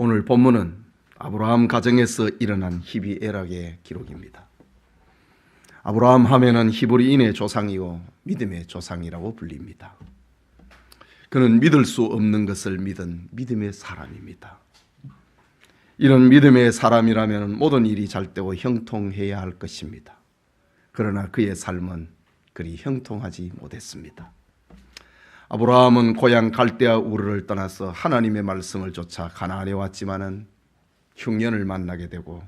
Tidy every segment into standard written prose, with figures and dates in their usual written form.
오늘 본문은 아브라함 가정에서 일어난 희비애락의 기록입니다. 아브라함 하면은 히브리인의 조상이고 믿음의 조상이라고 불립니다. 그는 믿을 수 없는 것을 믿은 믿음의 사람입니다. 이런 믿음의 사람이라면 모든 일이 잘 되고 형통해야 할 것입니다. 그러나 그의 삶은 그리 형통하지 못했습니다. 아브라함은 고향 갈대아 우르를 떠나서 하나님의 말씀을 쫓아 가나안에 왔지만은 흉년을 만나게 되고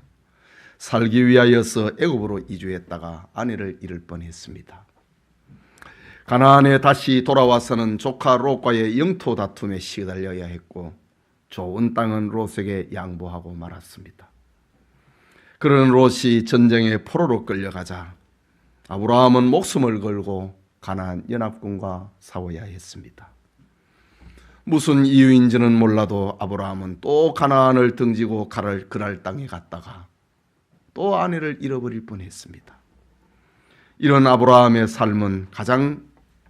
살기 위하여서 애굽으로 이주했다가 아내를 잃을 뻔했습니다. 가나안에 다시 돌아와서는 조카 롯과의 영토 다툼에 시달려야 했고 좋은 땅은 롯에게 양보하고 말았습니다. 그런 롯이 전쟁에 포로로 끌려가자 아브라함은 목숨을 걸고 가나안 연합군과 싸워야 했습니다. 무슨 이유인지는 몰라도 아브라함은 또 가나안을 등지고 그랄 땅에 갔다가 또 아내를 잃어버릴 뻔했습니다. 이런 아브라함의 삶은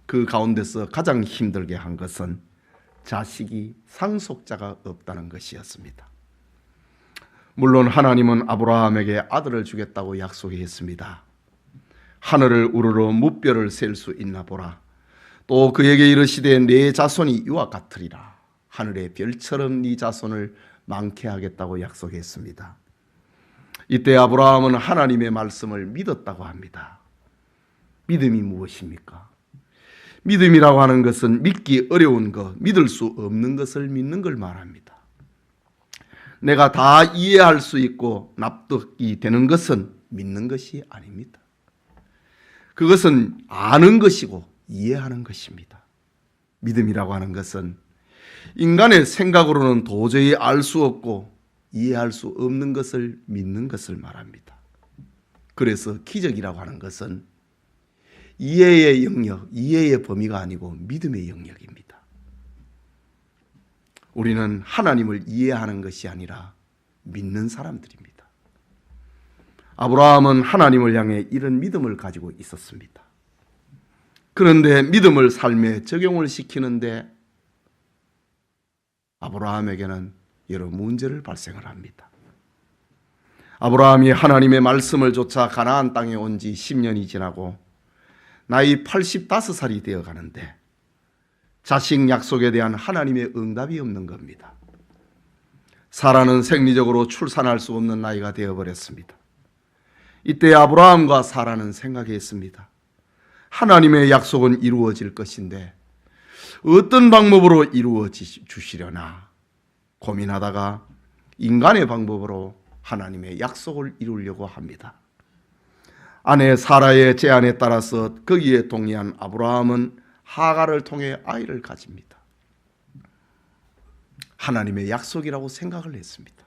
그 가운데서 가장 힘들게 한 것은 자식이 상속자가 없다는 것이었습니다. 물론 하나님은 아브라함에게 아들을 주겠다고 약속했습니다. 하늘을 우러러 무뼈를 셀 수 있나 보라. 또 그에게 이르시되 네 자손이 이와 같으리라. 하늘의 별처럼 네 자손을 많게 하겠다고 약속했습니다. 이때 아브라함은 하나님의 말씀을 믿었다고 합니다. 믿음이 무엇입니까? 믿음이라고 하는 것은 믿기 어려운 것, 믿을 수 없는 것을 믿는 걸 말합니다. 내가 다 이해할 수 있고 납득이 되는 것은 믿는 것이 아닙니다. 그것은 아는 것이고 이해하는 것입니다. 믿음이라고 하는 것은 인간의 생각으로는 도저히 알 수 없고 이해할 수 없는 것을 믿는 것을 말합니다. 그래서 기적이라고 하는 것은 이해의 영역, 이해의 범위가 아니고 믿음의 영역입니다. 우리는 하나님을 이해하는 것이 아니라 믿는 사람들입니다. 아브라함은 하나님을 향해 이런 믿음을 가지고 있었습니다. 그런데 믿음을 삶에 적용을 시키는데 아브라함에게는 여러 문제를 발생을 합니다. 아브라함이 하나님의 말씀을 쫓아 가나안 땅에 온 지 10년이 지나고 나이 85살이 되어 가는데 자식 약속에 대한 하나님의 응답이 없는 겁니다. 사라는 생리적으로 출산할 수 없는 나이가 되어버렸습니다. 이때 아브라함과 사라는 생각했습니다. 하나님의 약속은 이루어질 것인데 어떤 방법으로 이루어 주시려나 고민하다가 인간의 방법으로 하나님의 약속을 이루려고 합니다. 아내 사라의 제안에 따라서 거기에 동의한 아브라함은 하갈을 통해 아이를 가집니다. 하나님의 약속이라고 생각을 했습니다.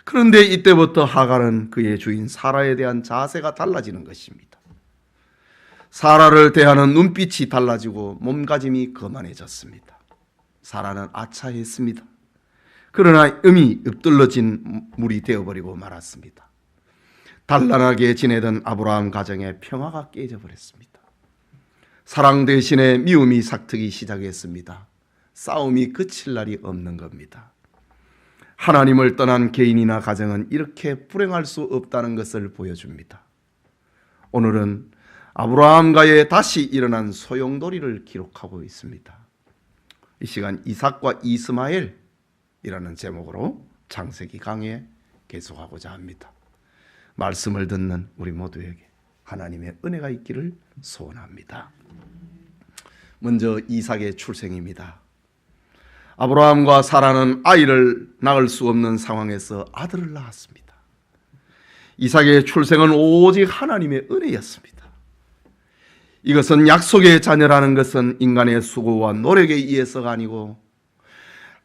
그런데 이때부터 하갈은 그의 주인 사라에 대한 자세가 달라지는 것입니다. 사라를 대하는 눈빛이 달라지고 몸가짐이 거만해졌습니다. 사라는 아차했습니다. 그러나 음이 엎들러진 물이 되어버리고 말았습니다. 단란하게 지내던 아브라함 가정의 평화가 깨져버렸습니다. 사랑 대신에 미움이 삭트기 시작했습니다. 싸움이 그칠 날이 없는 겁니다. 하나님을 떠난 개인이나 가정은 이렇게 불행할 수 없다는 것을 보여줍니다. 오늘은 아브라함과의 다시 일어난 소용돌이를 기록하고 있습니다. 이 시간 이삭과 이스마엘이라는 제목으로 창세기 강해 계속하고자 합니다. 말씀을 듣는 우리 모두에게 하나님의 은혜가 있기를 소원합니다. 먼저 이삭의 출생입니다. 아브라함과 사라는 아이를 낳을 수 없는 상황에서 아들을 낳았습니다. 이삭의 출생은 오직 하나님의 은혜였습니다. 이것은 약속의 자녀라는 것은 인간의 수고와 노력에 의해서가 아니고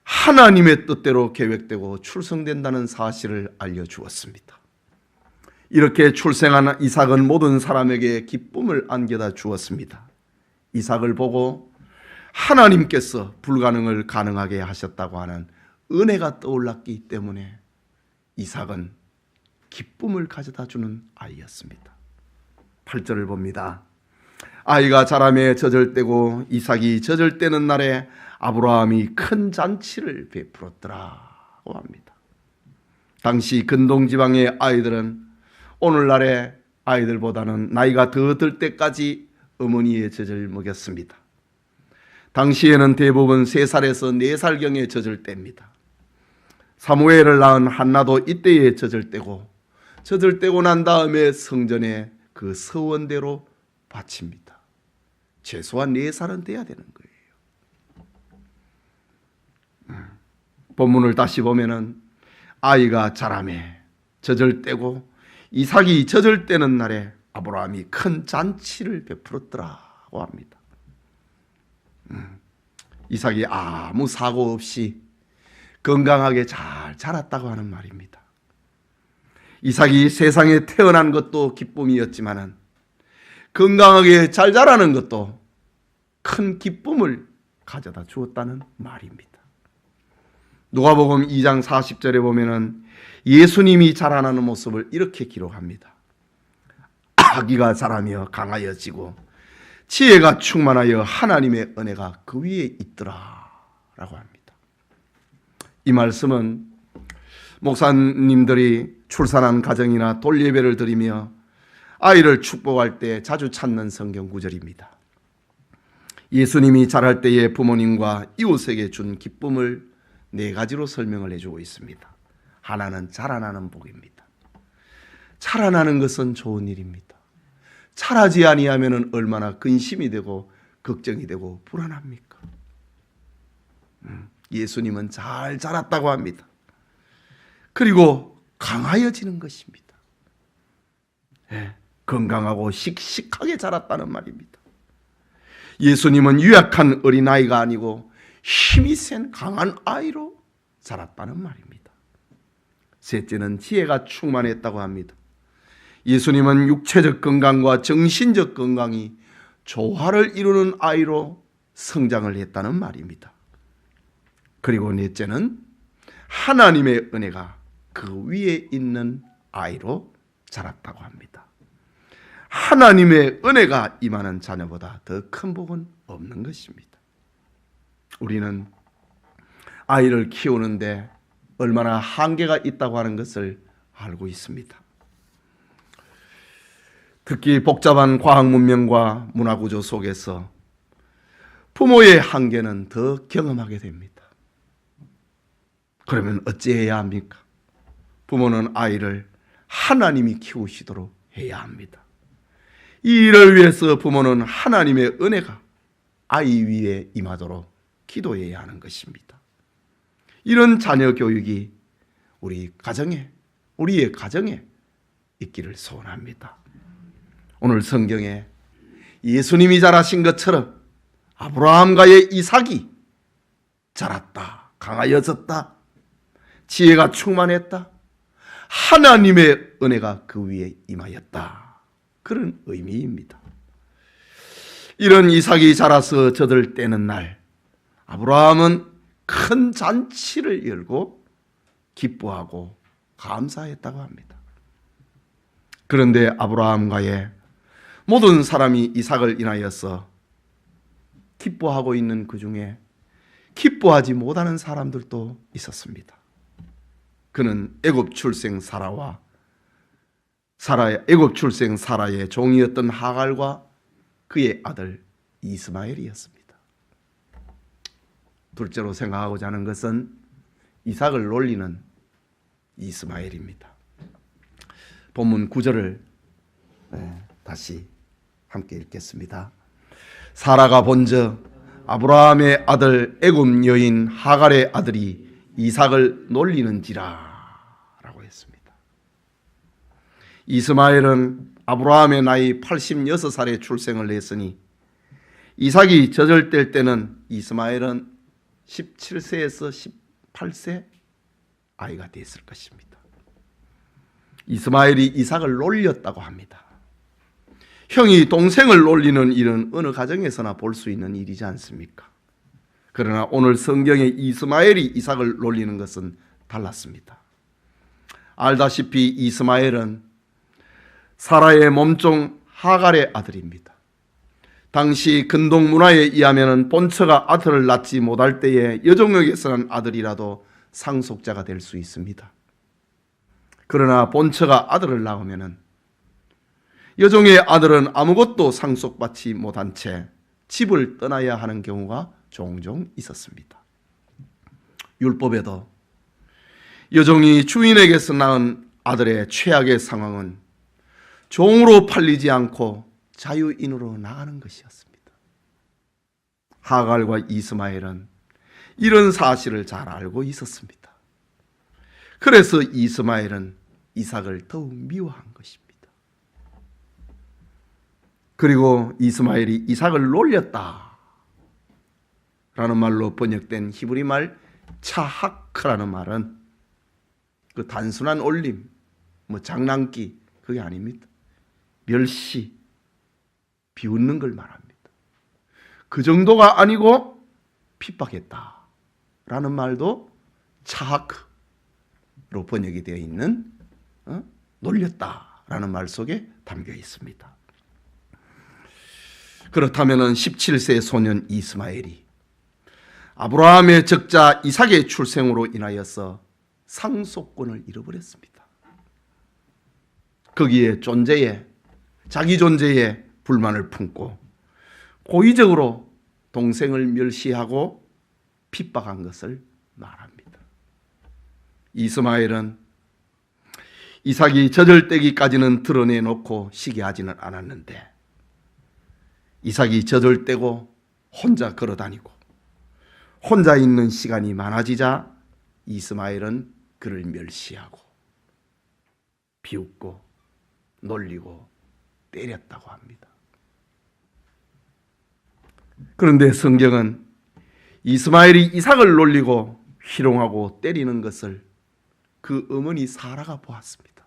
하나님의 뜻대로 계획되고 출생된다는 사실을 알려주었습니다. 이렇게 출생한 이삭은 모든 사람에게 기쁨을 안겨다 주었습니다. 이삭을 보고 하나님께서 불가능을 가능하게 하셨다고 하는 은혜가 떠올랐기 때문에 이삭은 기쁨을 가져다 주는 아이였습니다. 8절을 봅니다. 아이가 자라매 젖을때고 이삭이 젖을때는 날에 아브라함이 큰 잔치를 베풀었더라 합니다. 당시 근동지방의 아이들은 오늘날의 아이들보다는 나이가 더 들 때까지 어머니의 젖을 먹였습니다. 당시에는 대부분 3살에서 4살경에 젖을 뗍니다. 사무엘을 낳은 한나도 이때에 젖을 떼고, 젖을 떼고 난 다음에 성전에 그 서원대로 바칩니다. 최소한 4살은 돼야 되는 거예요. 본문을 다시 보면은 아이가 자라매 젖을 떼고 이삭이 젖을 떼는 날에 아브라함이 큰 잔치를 베풀었더라고 합니다. 이삭이 아무 사고 없이 건강하게 잘 자랐다고 하는 말입니다. 이삭이 세상에 태어난 것도 기쁨이었지만은 건강하게 잘 자라는 것도 큰 기쁨을 가져다 주었다는 말입니다. 누가복음 2장 40절에 보면은 예수님이 자라나는 모습을 이렇게 기록합니다. 아기가 자라며 강하여지고 지혜가 충만하여 하나님의 은혜가 그 위에 있더라 라고 합니다. 이 말씀은 목사님들이 출산한 가정이나 돌예배를 드리며 아이를 축복할 때 자주 찾는 성경 구절입니다. 예수님이 자랄 때의 부모님과 이웃에게 준 기쁨을 4가지로 설명을 해주고 있습니다. 하나는 자라나는 복입니다. 자라나는 것은 좋은 일입니다. 자라지 아니하면 얼마나 근심이 되고 걱정이 되고 불안합니까? 예수님은 잘 자랐다고 합니다. 그리고 강하여지는 것입니다. 건강하고 씩씩하게 자랐다는 말입니다. 예수님은 유약한 어린아이가 아니고 힘이 센 강한 아이로 자랐다는 말입니다. 셋째는 지혜가 충만했다고 합니다. 예수님은 육체적 건강과 정신적 건강이 조화를 이루는 아이로 성장을 했다는 말입니다. 그리고 넷째는 하나님의 은혜가 그 위에 있는 아이로 자랐다고 합니다. 하나님의 은혜가 임하는 자녀보다 더 큰 복은 없는 것입니다. 우리는 아이를 키우는데 얼마나 한계가 있다고 하는 것을 알고 있습니다. 특히 복잡한 과학 문명과 문화 구조 속에서 부모의 한계는 더 경험하게 됩니다. 그러면 어찌해야 합니까? 부모는 아이를 하나님이 키우시도록 해야 합니다. 이 일을 위해서 부모는 하나님의 은혜가 아이 위에 임하도록 기도해야 하는 것입니다. 이런 자녀 교육이 우리의 가정에 있기를 소원합니다. 오늘 성경에 예수님이 자라신 것처럼 아브라함과의 이삭이 자랐다, 강하여졌다, 지혜가 충만했다, 하나님의 은혜가 그 위에 임하였다, 그런 의미입니다. 이런 이삭이 자라서 젖을 떼는 날, 아브라함은 큰 잔치를 열고 기뻐하고 감사했다고 합니다. 그런데 아브라함과의 모든 사람이 이삭을 인하여서 기뻐하고 있는 그 중에 기뻐하지 못하는 사람들도 있었습니다. 그는 애굽 출생 사라의 종이었던 하갈과 그의 아들 이스마엘이었습니다. 둘째로 생각하고자 하는 것은 이삭을 놀리는 이스마엘입니다. 본문 9절을 다시 함께 읽겠습니다. 사라가 본저 아브라함의 아들 애굽 여인 하갈의 아들이 이삭을 놀리는지라 라고 했습니다. 이스마엘은 아브라함의 나이 86살에 출생을 했으니 이삭이 젖을 뗄 때는 이스마엘은 17세에서 18세 아이가 됐을 것입니다. 이스마엘이 이삭을 놀렸다고 합니다. 형이 동생을 놀리는 일은 어느 가정에서나 볼 수 있는 일이지 않습니까? 그러나 오늘 성경에 이스마엘이 이삭을 놀리는 것은 달랐습니다. 알다시피 이스마엘은 사라의 몸종 하갈의 아들입니다. 당시 근동 문화에 의하면 본처가 아들을 낳지 못할 때에 여종에게서 난 아들이라도 상속자가 될 수 있습니다. 그러나 본처가 아들을 낳으면은 여종의 아들은 아무것도 상속받지 못한 채 집을 떠나야 하는 경우가 종종 있었습니다. 율법에도 여종이 주인에게서 낳은 아들의 최악의 상황은 종으로 팔리지 않고 자유인으로 나가는 것이었습니다. 하갈과 이스마엘은 이런 사실을 잘 알고 있었습니다. 그래서 이스마엘은 이삭을 더욱 미워한 것입니다. 그리고 이스마엘이 이삭을 놀렸다 라는 말로 번역된 히브리 말 차하크라는 말은 그 단순한 올림, 장난기 그게 아닙니다. 멸시, 비웃는 걸 말합니다. 그 정도가 아니고 핍박했다 라는 말도 차하크로 번역이 되어 있는 놀렸다 라는 말 속에 담겨 있습니다. 그렇다면 17세 소년 이스마엘이 아브라함의 적자 이삭의 출생으로 인하여서 상속권을 잃어버렸습니다. 거기에 자기 존재에 불만을 품고 고의적으로 동생을 멸시하고 핍박한 것을 말합니다. 이스마엘은 이삭이 젖을때기까지는 드러내놓고 시기하지는 않았는데 이삭이 젖을때고 혼자 걸어다니고 혼자 있는 시간이 많아지자 이스마엘은 그를 멸시하고 비웃고 놀리고 때렸다고 합니다. 그런데 성경은 이스마엘이 이삭을 놀리고 희롱하고 때리는 것을 그 어머니 사라가 보았습니다.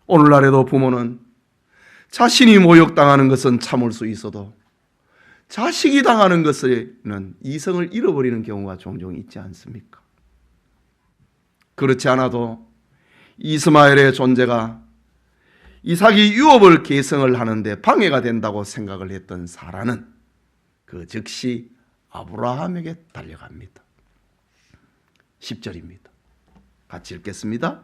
오늘날에도 부모는 자신이 모욕당하는 것은 참을 수 있어도 자식이 당하는 것에는 이성을 잃어버리는 경우가 종종 있지 않습니까? 그렇지 않아도 이스마엘의 존재가 이삭이 유업을 계승을 하는데 방해가 된다고 생각을 했던 사라는 그 즉시 아브라함에게 달려갑니다. 10절입니다. 같이 읽겠습니다.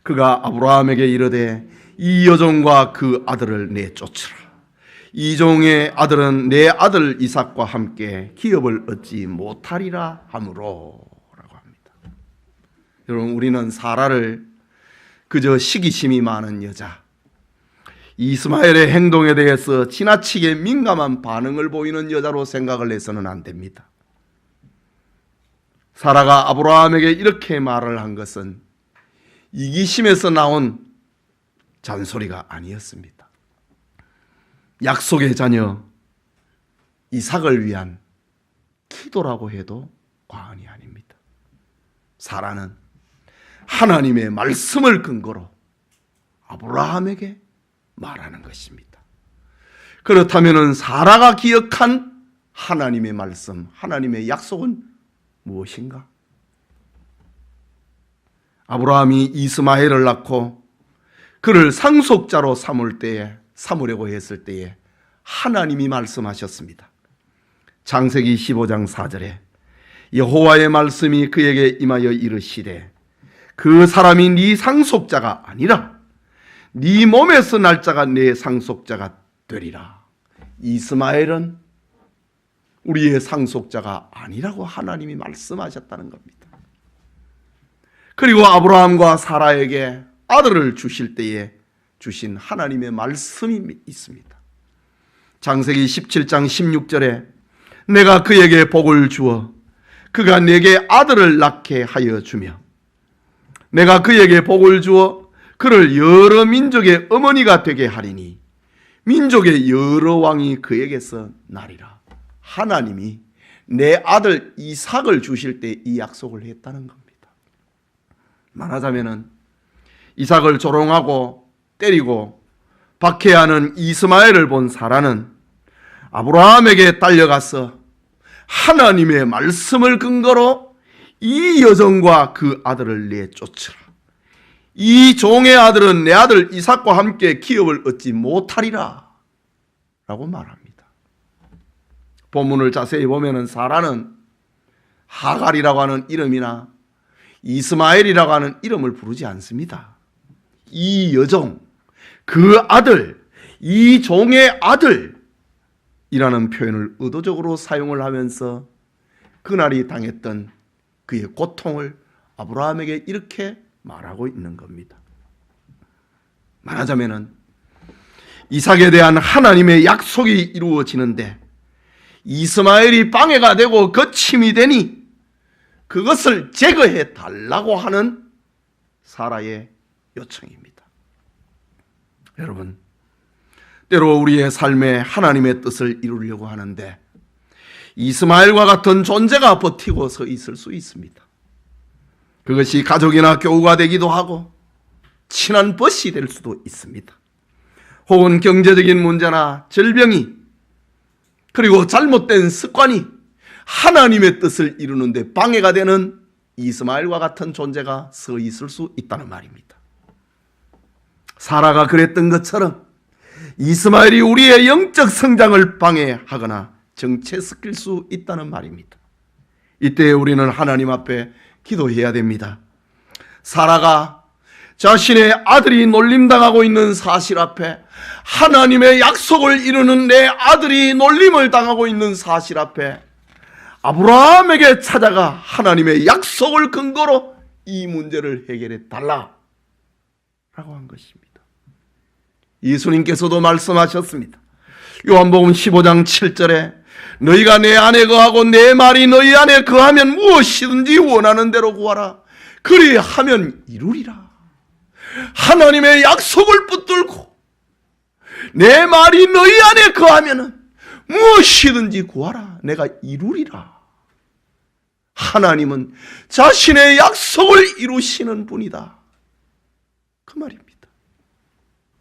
그가 아브라함에게 이르되 이 여종과 그 아들을 내쫓으라. 이 종의 아들은 내 아들 이삭과 함께 기업을 얻지 못하리라 하므로 라고 합니다. 여러분, 우리는 사라를 그저 시기심이 많은 여자, 이스마엘의 행동에 대해서 지나치게 민감한 반응을 보이는 여자로 생각을 해서는 안 됩니다. 사라가 아브라함에게 이렇게 말을 한 것은 이기심에서 나온 잔소리가 아니었습니다. 약속의 자녀 이삭을 위한 기도라고 해도 과언이 아닙니다. 사라는 하나님의 말씀을 근거로 아브라함에게 말하는 것입니다. 그렇다면 사라가 기억한 하나님의 말씀, 하나님의 약속은 무엇인가? 아브라함이 이스마엘을 낳고 그를 상속자로 삼으려고 했을 때에 하나님이 말씀하셨습니다. 창세기 15장 4절에 여호와의 말씀이 그에게 임하여 이르시되 그 사람이 네 상속자가 아니라 네 몸에서 날 자가 내 상속자가 되리라. 이스마엘은 우리의 상속자가 아니라고 하나님이 말씀하셨다는 겁니다. 그리고 아브라함과 사라에게 아들을 주실 때에 주신 하나님의 말씀이 있습니다. 창세기 17장 16절에 내가 그에게 복을 주어 그가 내게 아들을 낳게 하여 주며 내가 그에게 복을 주어 그를 여러 민족의 어머니가 되게 하리니 민족의 여러 왕이 그에게서 나리라. 하나님이 내 아들 이삭을 주실 때 이 약속을 했다는 겁니다. 말하자면 이삭을 조롱하고 때리고 박해하는 이스마엘을 본 사라는 아브라함에게 딸려가서 하나님의 말씀을 근거로 이 여종과 그 아들을 내쫓으라. 이 종의 아들은 내 아들 이삭과 함께 기업을 얻지 못하리라 라고 말합니다. 본문을 자세히 보면 사라는 하갈이라고 하는 이름이나 이스마엘이라고 하는 이름을 부르지 않습니다. 이 여종, 그 아들, 이 종의 아들이라는 표현을 의도적으로 사용을 하면서 그날이 당했던 그의 고통을 아브라함에게 이렇게 말하고 있는 겁니다. 말하자면은 이삭에 대한 하나님의 약속이 이루어지는데 이스마엘이 방해가 되고 거침이 되니 그것을 제거해 달라고 하는 사라의 요청입니다. 여러분, 때로 우리의 삶에 하나님의 뜻을 이루려고 하는데 이스마엘과 같은 존재가 버티고 서 있을 수 있습니다. 그것이 가족이나 교우가 되기도 하고 친한 벗이 될 수도 있습니다. 혹은 경제적인 문제나 질병이, 그리고 잘못된 습관이 하나님의 뜻을 이루는데 방해가 되는 이스마엘과 같은 존재가 서 있을 수 있다는 말입니다. 사라가 그랬던 것처럼 이스마엘이 우리의 영적 성장을 방해하거나 정체시킬 수 있다는 말입니다. 이때 우리는 하나님 앞에 기도해야 됩니다. 사라가 자신의 아들이 놀림당하고 있는 사실 앞에, 하나님의 약속을 이루는 내 아들이 놀림을 당하고 있는 사실 앞에 아브라함에게 찾아가 하나님의 약속을 근거로 이 문제를 해결해 달라라고 한 것입니다. 예수님께서도 말씀하셨습니다. 요한복음 15장 7절에 너희가 내 안에 거하고 내 말이 너희 안에 거하면 무엇이든지 원하는 대로 구하라. 그리하면 이루리라. 하나님의 약속을 붙들고 내 말이 너희 안에 거하면 무엇이든지 구하라. 내가 이루리라. 하나님은 자신의 약속을 이루시는 분이다. 그 말입니다.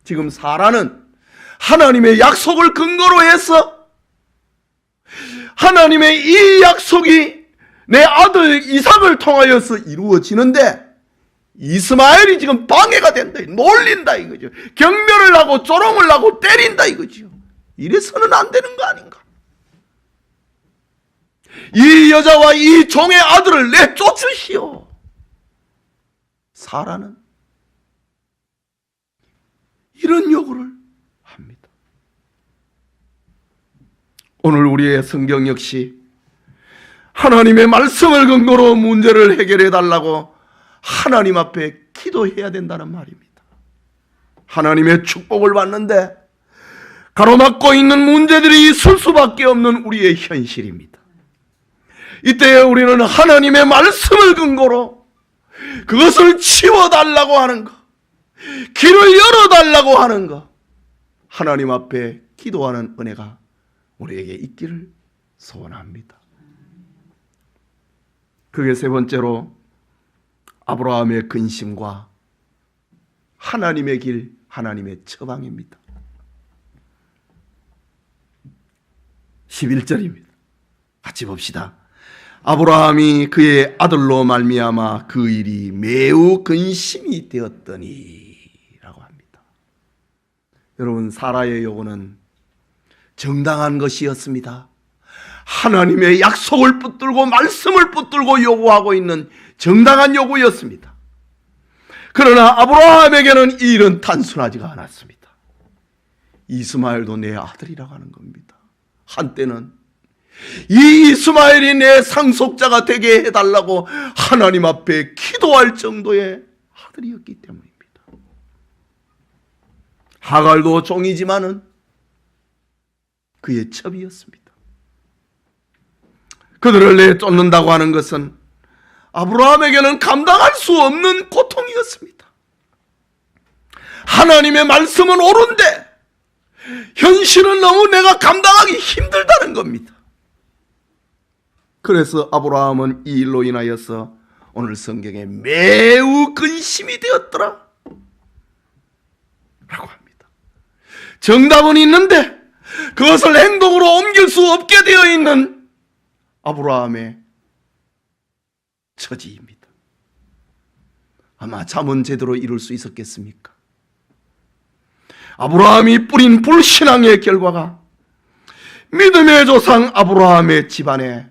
지금 사라는 하나님의 약속을 근거로 해서 하나님의 이 약속이 내 아들 이삭을 통하여서 이루어지는데 이스마엘이 지금 방해가 된다, 놀린다 이거죠. 경멸을 하고 조롱을 하고 때린다 이거죠. 이래서는 안 되는 거 아닌가? 이 여자와 이 종의 아들을 내쫓으시오. 사라는 이런 요구를 합니다. 오늘 우리의 성경 역시 하나님의 말씀을 근거로 문제를 해결해 달라고 하나님 앞에 기도해야 된다는 말입니다. 하나님의 축복을 받는데 가로막고 있는 문제들이 있을 수밖에 없는 우리의 현실입니다. 이때 우리는 하나님의 말씀을 근거로 그것을 치워달라고 하는 것, 길을 열어달라고 하는 것, 하나님 앞에 기도하는 은혜가 우리에게 있기를 소원합니다. 그게 세 번째로 아브라함의 근심과 하나님의 길, 하나님의 처방입니다. 11절입니다. 같이 봅시다. 아브라함이 그의 아들로 말미암아 그 일이 매우 근심이 되었더니 라고 합니다. 여러분, 사라의 요구는 정당한 것이었습니다. 하나님의 약속을 붙들고 말씀을 붙들고 요구하고 있는 정당한 요구였습니다. 그러나 아브라함에게는 이 일은 단순하지가 않았습니다. 이스마엘도 내 아들이라고 하는 겁니다. 한때는 이 이스마엘이 내 상속자가 되게 해달라고 하나님 앞에 기도할 정도의 아들이었기 때문입니다. 하갈도 종이지만은 그의 첩이었습니다. 그들을 내쫓는다고 하는 것은 아브라함에게는 감당할 수 없는 고통이었습니다. 하나님의 말씀은 옳은데 현실은 너무 내가 감당하기 힘들다는 겁니다. 그래서 아브라함은 이 일로 인하여서 오늘 성경에 매우 근심이 되었더라 라고 합니다. 정답은 있는데 그것을 행동으로 옮길 수 없게 되어 있는 아브라함의 처지입니다. 아마 잠은 제대로 이룰 수 있었겠습니까? 아브라함이 뿌린 불신앙의 결과가 믿음의 조상 아브라함의 집안에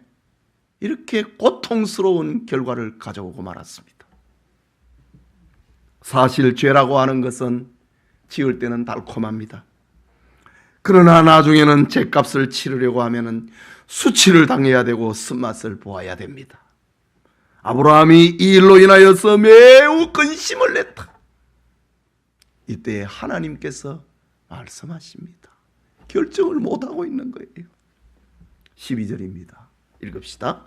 이렇게 고통스러운 결과를 가져오고 말았습니다. 사실 죄라고 하는 것은 지을 때는 달콤합니다. 그러나 나중에는 죄값을 치르려고 하면은 수치를 당해야 되고 쓴맛을 보아야 됩니다. 아브라함이 이 일로 인하여서 매우 근심을 냈다. 이때 하나님께서 말씀하십니다. 결정을 못하고 있는 거예요. 12절입니다. 읽읍시다.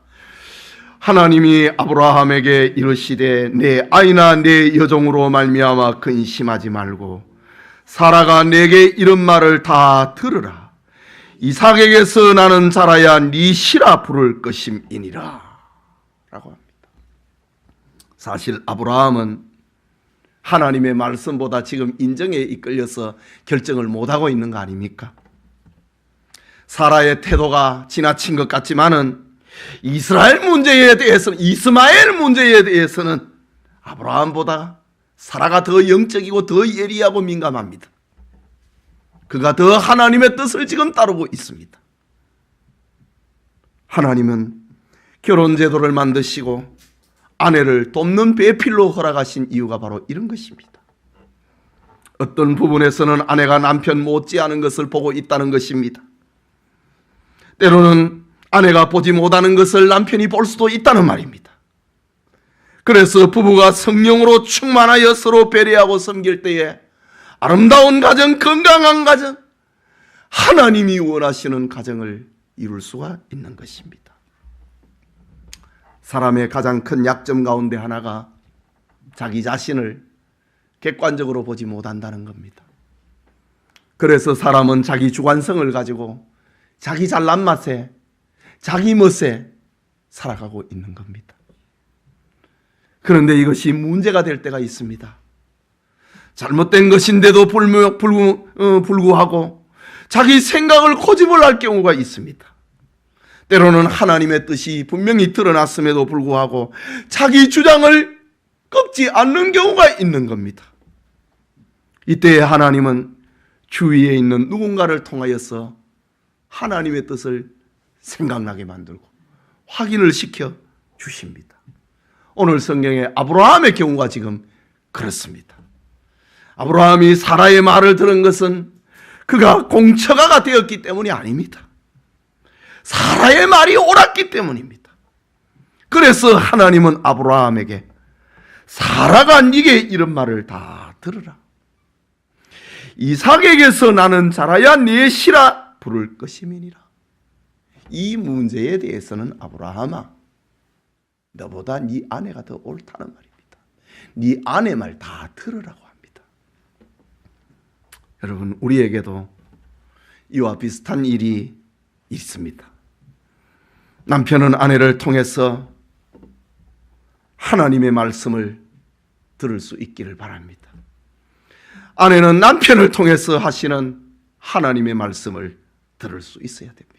하나님이 아브라함에게 이르시되 내 아이나 내 여종으로 말미암아 근심하지 말고 사라가 내게 이런 말을 다 들으라. 이삭에게서 나는 자라야 네 시라 부를 것임이니라 라고 합니다. 사실 아브라함은 하나님의 말씀보다 지금 인정에 이끌려서 결정을 못하고 있는 거 아닙니까? 사라의 태도가 지나친 것 같지만은 이스마엘 문제에 대해서는 아브라함보다 사라가 더 영적이고 더 예리하고 민감합니다. 그가 더 하나님의 뜻을 지금 따르고 있습니다. 하나님은 결혼 제도를 만드시고 아내를 돕는 배필로 허락하신 이유가 바로 이런 것입니다. 어떤 부분에서는 아내가 남편 못지않은 것을 보고 있다는 것입니다. 때로는 아내가 보지 못하는 것을 남편이 볼 수도 있다는 말입니다. 그래서 부부가 성령으로 충만하여 서로 배려하고 섬길 때에 아름다운 가정, 건강한 가정, 하나님이 원하시는 가정을 이룰 수가 있는 것입니다. 사람의 가장 큰 약점 가운데 하나가 자기 자신을 객관적으로 보지 못한다는 겁니다. 그래서 사람은 자기 주관성을 가지고 자기 잘난 맛에 자기 멋에 살아가고 있는 겁니다. 그런데 이것이 문제가 될 때가 있습니다. 잘못된 것인데도 불구하고 자기 생각을 고집을 할 경우가 있습니다. 때로는 하나님의 뜻이 분명히 드러났음에도 불구하고 자기 주장을 꺾지 않는 경우가 있는 겁니다. 이때 하나님은 주위에 있는 누군가를 통하여서 하나님의 뜻을 생각나게 만들고 확인을 시켜 주십니다. 오늘 성경에 아브라함의 경우가 지금 그렇습니다. 아브라함이 사라의 말을 들은 것은 그가 공처가가 되었기 때문이 아닙니다. 사라의 말이 옳았기 때문입니다. 그래서 하나님은 아브라함에게 사라가 네게 이런 말을 다 들으라. 이삭에게서 나는 자라야 네 시라 부를 것임이니라. 이 문제에 대해서는 아브라함아, 너보다 네 아내가 더 옳다는 말입니다. 네 아내 말 다 들으라고 합니다. 여러분, 우리에게도 이와 비슷한 일이 있습니다. 남편은 아내를 통해서 하나님의 말씀을 들을 수 있기를 바랍니다. 아내는 남편을 통해서 하시는 하나님의 말씀을 들을 수 있어야 됩니다.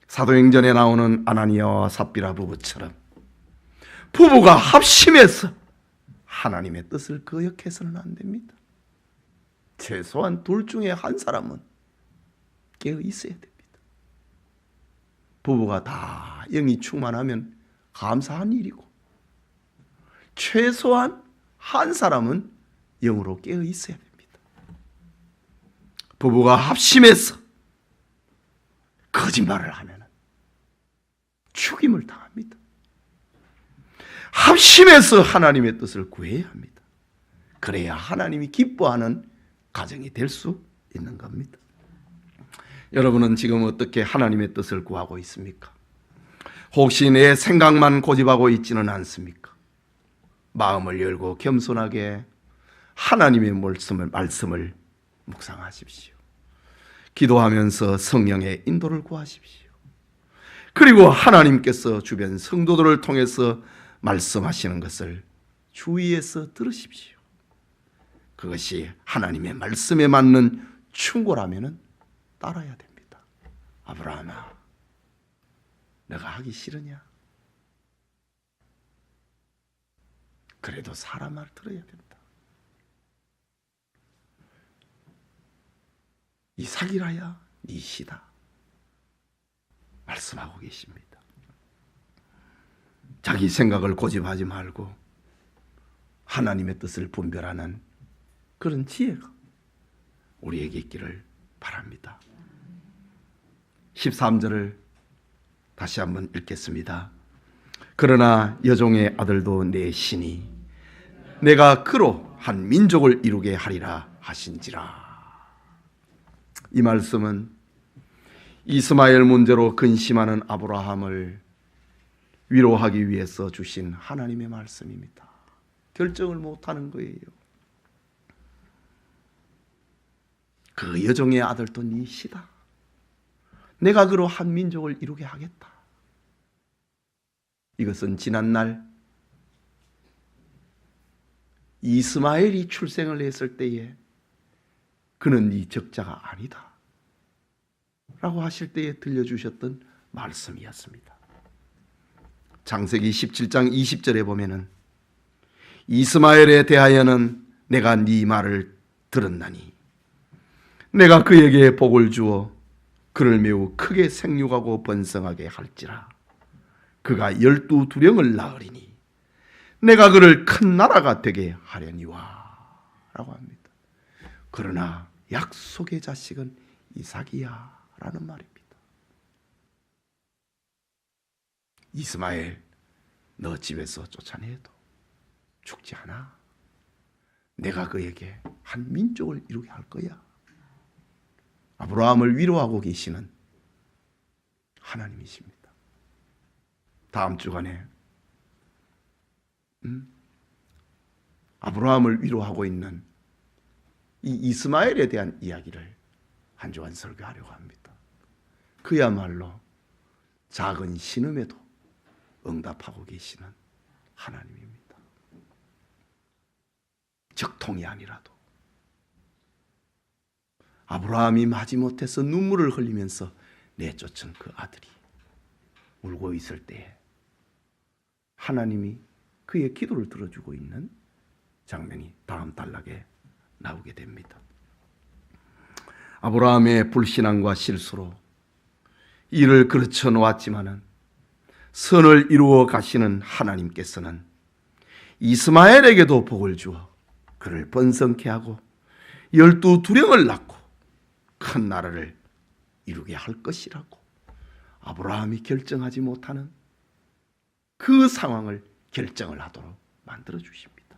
사도행전에 나오는 아나니아와 삽비라 부부처럼 부부가 합심해서 하나님의 뜻을 거역해서는 안 됩니다. 최소한 둘 중에 한 사람은 깨어 있어야 됩니다. 부부가 다 영이 충만하면 감사한 일이고 최소한 한 사람은 영으로 깨어 있어야 됩니다. 부부가 합심해서 거짓말을 하면 죽임을 당합니다. 합심해서 하나님의 뜻을 구해야 합니다. 그래야 하나님이 기뻐하는 가정이 될 수 있는 겁니다. 여러분은 지금 어떻게 하나님의 뜻을 구하고 있습니까? 혹시 내 생각만 고집하고 있지는 않습니까? 마음을 열고 겸손하게 하나님의 말씀을 묵상하십시오. 기도하면서 성령의 인도를 구하십시오. 그리고 하나님께서 주변 성도들을 통해서 말씀하시는 것을 주위에서 들으십시오. 그것이 하나님의 말씀에 맞는 충고라면 따라야 됩니다. 아브라함아, 내가 하기 싫으냐? 그래도 사람 말 들어야 된다. 이삭이라야 네 시다 말씀하고 계십니다. 자기 생각을 고집하지 말고 하나님의 뜻을 분별하는 그런 지혜가 우리에게 있기를 바랍니다. 13절을 다시 한번 읽겠습니다. 그러나 여종의 아들도 내 신이 내가 그로 한 민족을 이루게 하리라 하신지라. 이 말씀은 이스마엘 문제로 근심하는 아브라함을 위로하기 위해서 주신 하나님의 말씀입니다. 결정을 못하는 거예요. 그 여종의 아들도 네 시다. 내가 그로 한 민족을 이루게 하겠다. 이것은 지난날 이스마엘이 출생을 했을 때에 그는 네 적자가 아니다 라고 하실 때에 들려주셨던 말씀이었습니다. 창세기 17장 20절에 보면은 이스마엘에 대하여는 내가 네 말을 들었나니 내가 그에게 복을 주어 그를 매우 크게 생육하고 번성하게 할지라. 그가 12두령을 낳으리니 내가 그를 큰 나라가 되게 하려니와 라고 합니다. 그러나 약속의 자식은 이삭이야 라는 말입니다. 이스마엘, 너 집에서 쫓아내도 죽지 않아. 내가 그에게 한 민족을 이루게 할 거야. 아브라함을 위로하고 계시는 하나님이십니다. 다음 주간에 아브라함을 위로하고 있는 이 이스마엘에 대한 이야기를 한 주간 설교하려고 합니다. 그야말로 작은 신음에도 응답하고 계시는 하나님입니다. 적통이 아니라도 아브라함이 마지못해서 눈물을 흘리면서 내쫓은 그 아들이 울고 있을 때에 하나님이 그의 기도를 들어주고 있는 장면이 다음 단락에 나오게 됩니다. 아브라함의 불신앙과 실수로 이를 그르쳐 놓았지만은 선을 이루어 가시는 하나님께서는 이스마엘에게도 복을 주어 그를 번성케 하고 12두령을 낳고 큰 나라를 이루게 할 것이라고 아브라함이 결정하지 못하는 그 상황을 결정을 하도록 만들어 주십니다.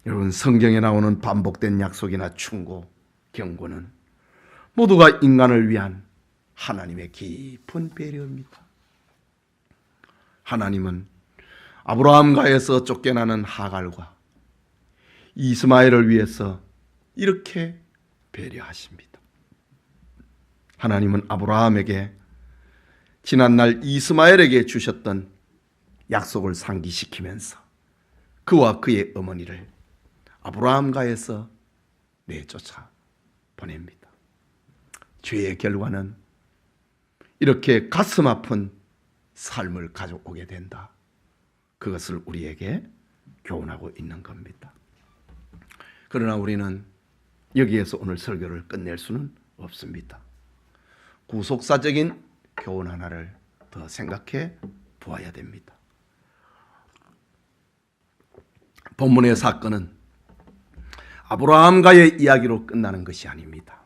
여러분, 성경에 나오는 반복된 약속이나 충고, 경고는 모두가 인간을 위한 하나님의 깊은 배려입니다. 하나님은 아브라함가에서 쫓겨나는 하갈과 이스마엘을 위해서 이렇게 배려하십니다. 하나님은 아브라함에게 지난날 이스마엘에게 주셨던 약속을 상기시키면서 그와 그의 어머니를 아브라함가에서 내쫓아 보냅니다. 죄의 결과는 이렇게 가슴 아픈 삶을 가져오게 된다. 그것을 우리에게 교훈하고 있는 겁니다. 그러나 우리는 여기에서 오늘 설교를 끝낼 수는 없습니다. 구속사적인 교훈 하나를 더 생각해 보아야 됩니다. 본문의 사건은 아브라함과의 이야기로 끝나는 것이 아닙니다.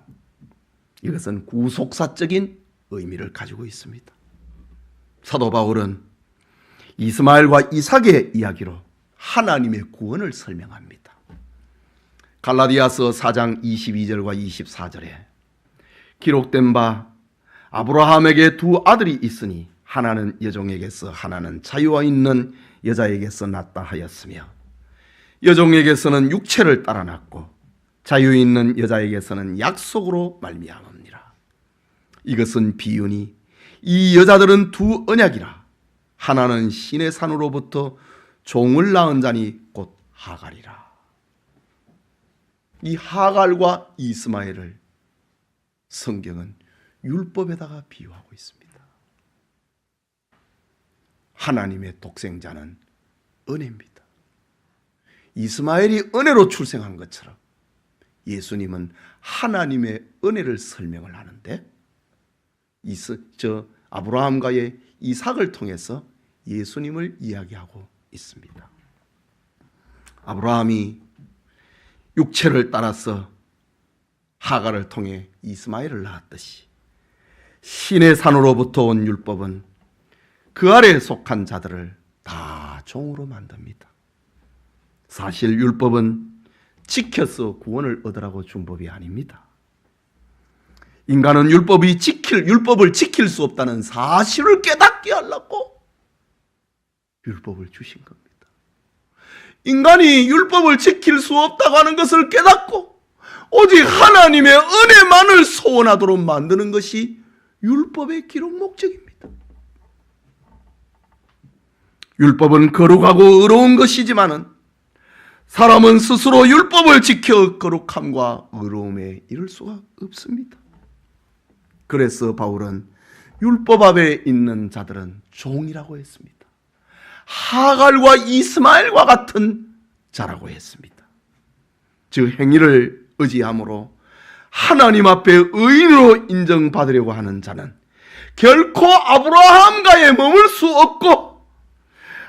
이것은 구속사적인 의미를 가지고 있습니다. 사도 바울은 이스마엘과 이삭의 이야기로 하나님의 구원을 설명합니다. 갈라디아서 4장 22절과 24절에 기록된 바 아브라함에게 두 아들이 있으니 하나는 여종에게서 하나는 자유와 있는 여자에게서 났다 하였으며 여종에게서는 육체를 따라 났고 자유 있는 여자에게서는 약속으로 말미암음니라. 이것은 비유니 이 여자들은 두 언약이라. 하나는 신의 산으로부터 종을 낳은 자니 곧 하갈이라. 이 하갈과 이스마엘을 성경은 율법에다가 비유하고 있습니다. 하나님의 독생자는 은혜입니다. 이스마엘이 은혜로 출생한 것처럼 예수님은 하나님의 은혜를 설명을 하는데 아브라함과의 이삭을 통해서 예수님을 이야기하고 있습니다. 아브라함이 육체를 따라서 하갈을 통해 이스마엘을 낳았듯이 신의 산으로부터 온 율법은 그 아래에 속한 자들을 다 종으로 만듭니다. 사실 율법은 지켜서 구원을 얻으라고 준 법이 아닙니다. 인간은 율법을 지킬 수 없다는 사실을 깨닫게 하려고 율법을 주신 겁니다. 인간이 율법을 지킬 수 없다고 하는 것을 깨닫고 오직 하나님의 은혜만을 소원하도록 만드는 것이 율법의 기록 목적입니다. 율법은 거룩하고 의로운 것이지만은 사람은 스스로 율법을 지켜 거룩함과 의로움에 이를 수가 없습니다. 그래서 바울은 율법 앞에 있는 자들은 종이라고 했습니다. 하갈과 이스마엘과 같은 자라고 했습니다. 즉 행위를 의지함으로 하나님 앞에 의인으로 인정받으려고 하는 자는 결코 아브라함과에 머물 수 없고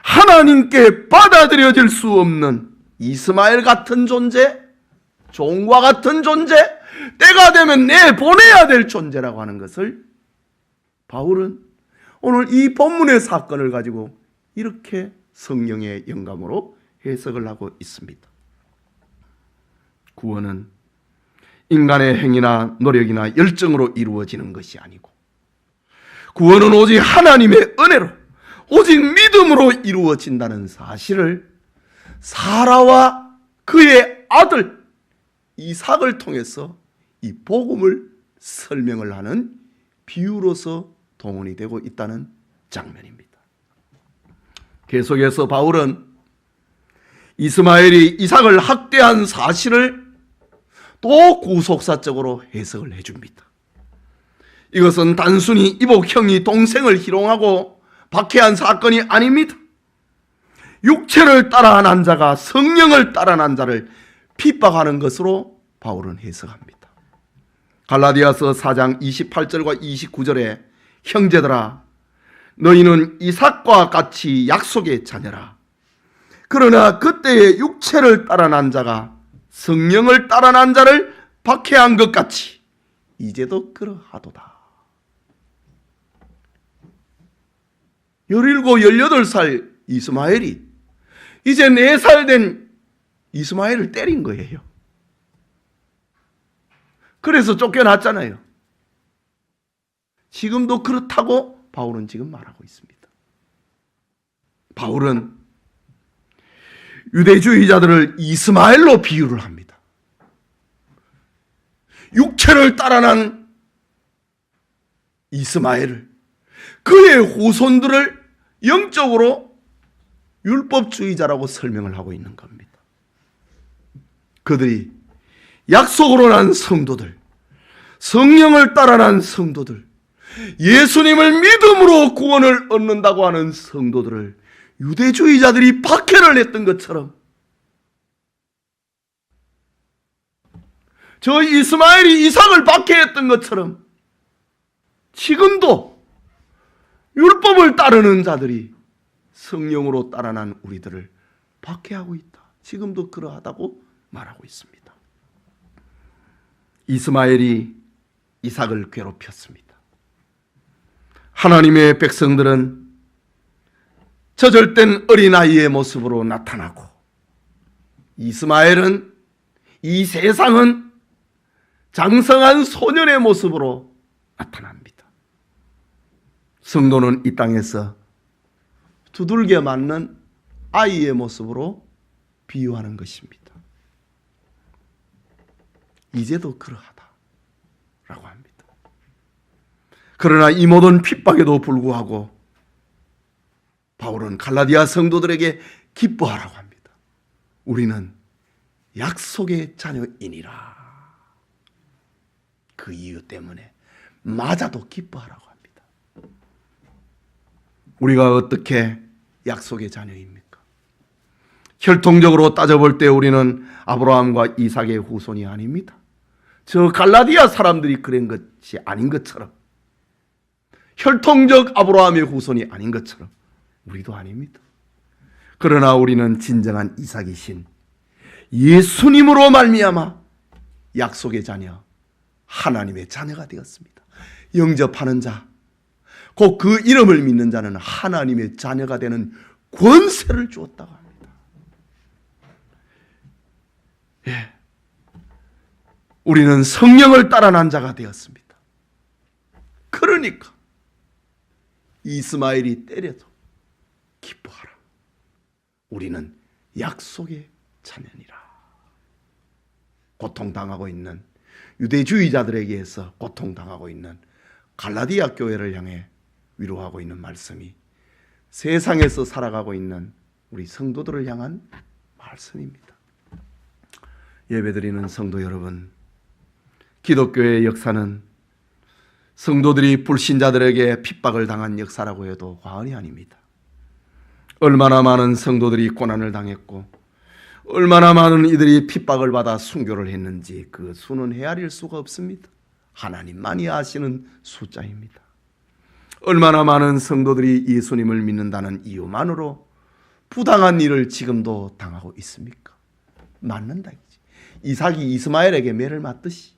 하나님께 받아들여질 수 없는 이스마엘 같은 존재, 종과 같은 존재, 때가 되면 내보내야 될 존재라고 하는 것을 바울은 오늘 이 본문의 사건을 가지고 이렇게 성령의 영감으로 해석을 하고 있습니다. 구원은 인간의 행위나 노력이나 열정으로 이루어지는 것이 아니고 구원은 오직 하나님의 은혜로 오직 믿음으로 이루어진다는 사실을 사라와 그의 아들 이삭을 통해서 이 복음을 설명을 하는 비유로서 동원이 되고 있다는 장면입니다. 계속해서 바울은 이스마엘이 이삭을 학대한 사실을 또 구속사적으로 해석을 해줍니다. 이것은 단순히 이복 형이 동생을 희롱하고 박해한 사건이 아닙니다. 육체를 따라 난 자가 성령을 따라 난 자를 핍박하는 것으로 바울은 해석합니다. 갈라디아서 4장 28절과 29절에 형제들아 너희는 이삭과 같이 약속의 자녀라. 그러나 그때의 육체를 따라 난 자가 성령을 따라 난 자를 박해한 것 같이 이제도 그러하도다. 17, 18살 이스마엘이 이제 4살 된 이스마엘을 때린 거예요. 그래서 쫓겨났잖아요. 지금도 그렇다고 바울은 지금 말하고 있습니다. 바울은 유대주의자들을 이스마엘로 비유를 합니다. 육체를 따라 난 이스마엘을, 그의 후손들을 영적으로 율법주의자라고 설명을 하고 있는 겁니다. 그들이 약속으로 난 성도들, 성령을 따라 난 성도들, 예수님을 믿음으로 구원을 얻는다고 하는 성도들을 유대주의자들이 박해를 했던 것처럼 저 이스마엘이 이삭을 박해했던 것처럼 지금도 율법을 따르는 자들이 성령으로 따라 난 우리들을 박해하고 있다. 지금도 그러하다고 말하고 있습니다. 이스마엘이 이삭을 괴롭혔습니다. 하나님의 백성들은 젖을 어린아이의 모습으로 나타나고 이스마엘은, 이 세상은 장성한 소년의 모습으로 나타납니다. 성도는 이 땅에서 두들겨 맞는 아이의 모습으로 비유하는 것입니다. 이제도 그러하다라고 합니다. 그러나 이 모든 핍박에도 불구하고 바울은 갈라디아 성도들에게 기뻐하라고 합니다. 우리는 약속의 자녀이니라. 그 이유 때문에 맞아도 기뻐하라고 합니다. 우리가 어떻게 약속의 자녀입니까? 혈통적으로 따져볼 때 우리는 아브라함과 이삭의 후손이 아닙니다. 저 갈라디아 사람들이 그런 것이 아닌 것처럼, 혈통적 아브라함의 후손이 아닌 것처럼 우리도 아닙니다. 그러나 우리는 진정한 이삭이신 예수님으로 말미암아 약속의 자녀, 하나님의 자녀가 되었습니다. 영접하는 자, 곧 그 이름을 믿는 자는 하나님의 자녀가 되는 권세를 주었다고 합니다. 예, 우리는 성령을 따라 난 자가 되었습니다. 그러니까 이스마엘이 때려도 기뻐하라. 우리는 약속의 자녀니라. 고통당하고 있는 유대주의자들에게서 고통당하고 있는 갈라디아 교회를 향해 위로하고 있는 말씀이 세상에서 살아가고 있는 우리 성도들을 향한 말씀입니다. 예배드리는 성도 여러분, 기독교의 역사는 성도들이 불신자들에게 핍박을 당한 역사라고 해도 과언이 아닙니다. 얼마나 많은 성도들이 고난을 당했고 얼마나 많은 이들이 핍박을 받아 순교를 했는지 그 수는 헤아릴 수가 없습니다. 하나님만이 아시는 숫자입니다. 얼마나 많은 성도들이 예수님을 믿는다는 이유만으로 부당한 일을 지금도 당하고 있습니까? 맞는다. 이삭이 이스마엘에게 매를 맞듯이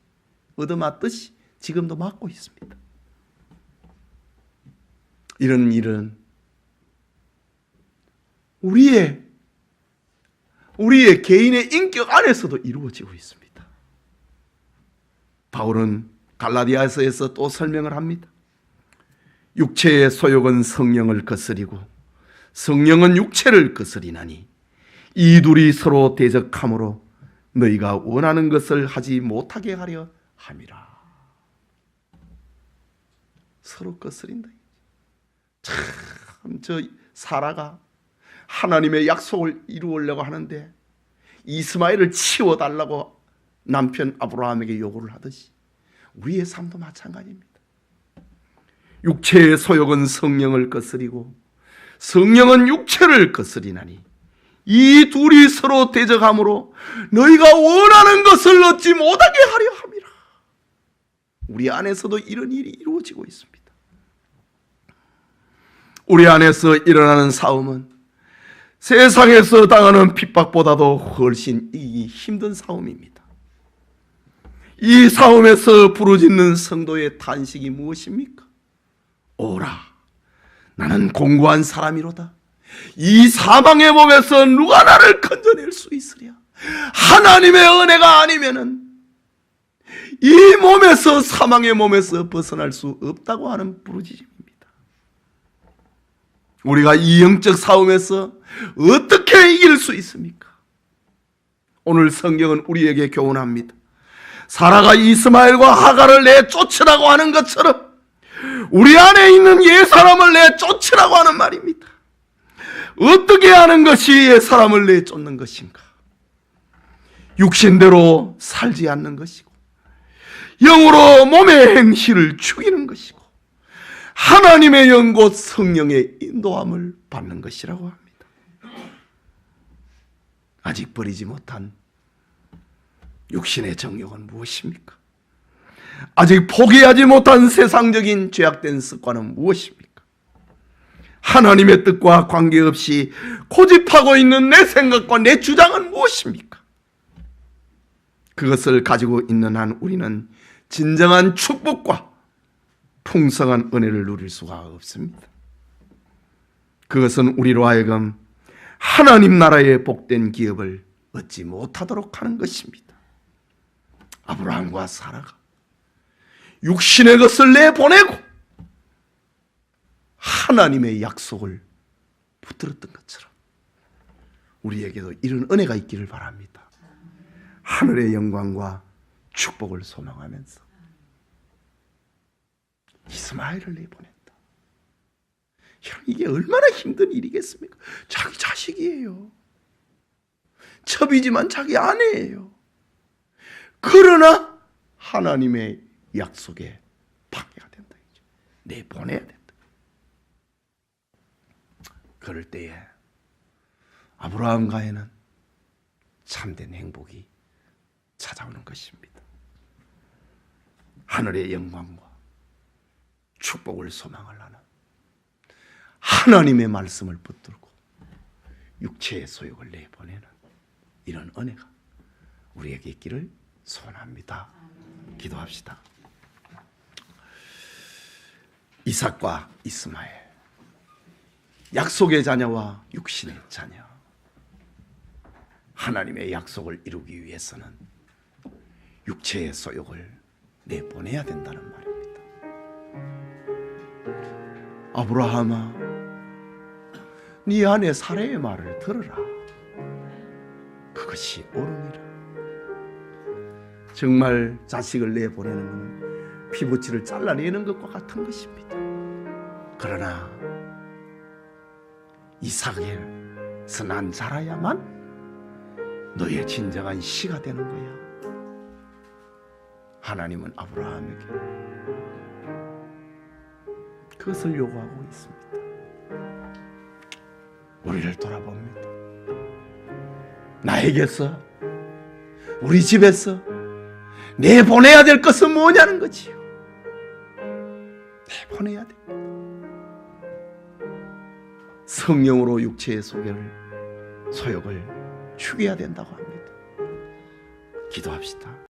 얻어맞듯이 지금도 맞고 있습니다. 이런 일은 우리의 개인의 인격 안에서도 이루어지고 있습니다. 바울은 갈라디아서에서 또 설명을 합니다. 육체의 소욕은 성령을 거스리고 성령은 육체를 거스리나니 이 둘이 서로 대적함으로 너희가 원하는 것을 하지 못하게 하려 함이라. 서로 거스린다. 참, 저 사라가 하나님의 약속을 이루려고 하는데 이스마엘을 치워달라고 남편 아브라함에게 요구를 하듯이 우리의 삶도 마찬가지입니다. 육체의 소욕은 성령을 거스리고 성령은 육체를 거스리나니 이 둘이 서로 대적함으로 너희가 원하는 것을 얻지 못하게 하려 함이라. 우리 안에서도 이런 일이 이루어지고 있습니다. 우리 안에서 일어나는 싸움은 세상에서 당하는 핍박보다도 훨씬 이기기 힘든 싸움입니다. 이 싸움에서 부르짖는 성도의 탄식이 무엇입니까? 오라, 나는 공고한 사람이로다. 이 사망의 몸에서 누가 나를 건져낼 수 있으랴? 하나님의 은혜가 아니면은 이 몸에서, 사망의 몸에서 벗어날 수 없다고 하는 부르짖음입니다. 우리가 이 영적 싸움에서 어떻게 이길 수 있습니까? 오늘 성경은 우리에게 교훈합니다. 사라가 이스마엘과 하갈을 내쫓으라고 하는 것처럼 우리 안에 있는 옛사람을 내쫓으라고 하는 말입니다. 어떻게 하는 것이 옛사람을 내쫓는 것인가? 육신대로 살지 않는 것이고 영으로 몸의 행실을 죽이는 것이고 하나님의 영 곧 성령의 인도함을 받는 것이라고 합니다. 아직 버리지 못한 육신의 정욕은 무엇입니까? 아직 포기하지 못한 세상적인 죄악된 습관은 무엇입니까? 하나님의 뜻과 관계없이 고집하고 있는 내 생각과 내 주장은 무엇입니까? 그것을 가지고 있는 한 우리는 진정한 축복과 풍성한 은혜를 누릴 수가 없습니다. 그것은 우리로 하여금 하나님 나라의 복된 기업을 얻지 못하도록 하는 것입니다. 아브라함과 사라가 육신의 것을 내보내고 하나님의 약속을 붙들었던 것처럼 우리에게도 이런 은혜가 있기를 바랍니다. 하늘의 영광과 축복을 소망하면서 이스마엘을 내보냈다. 이게 얼마나 힘든 일이겠습니까? 자기 자식이에요. 첩이지만 자기 아내예요. 그러나 하나님의 약속에 방해가 된다. 내보내야 된다. 그럴 때에 아브라함가에는 참된 행복이 찾아오는 것입니다. 하늘의 영광과 축복을 소망을 하는 하나님의 말씀을 붙들고 육체의 소욕을 내보내는 이런 은혜가 우리에게 있기를 소원합니다. 기도합시다. 이삭과 이스마엘, 약속의 자녀와 육신의 자녀, 하나님의 약속을 이루기 위해서는 육체의 소욕을 내보내야 된다는 말입니다. 아브라함아, 네 아내 사라의 말을 들으라. 그것이 옳으니라. 정말 자식을 내보내는 것은 피부치를 잘라내는 것과 같은 것입니다. 그러나 이삭에서 난 자라야만 너의 진정한 씨가 되는 거야. 하나님은 아브라함에게 그것을 요구하고 있습니다. 우리를 돌아봅니다. 나에게서, 우리 집에서 내보내야 될 것은 뭐냐는 거지요. 내보내야 돼. 성령으로 육체의 소욕을 죽여야 된다고 합니다. 기도합시다.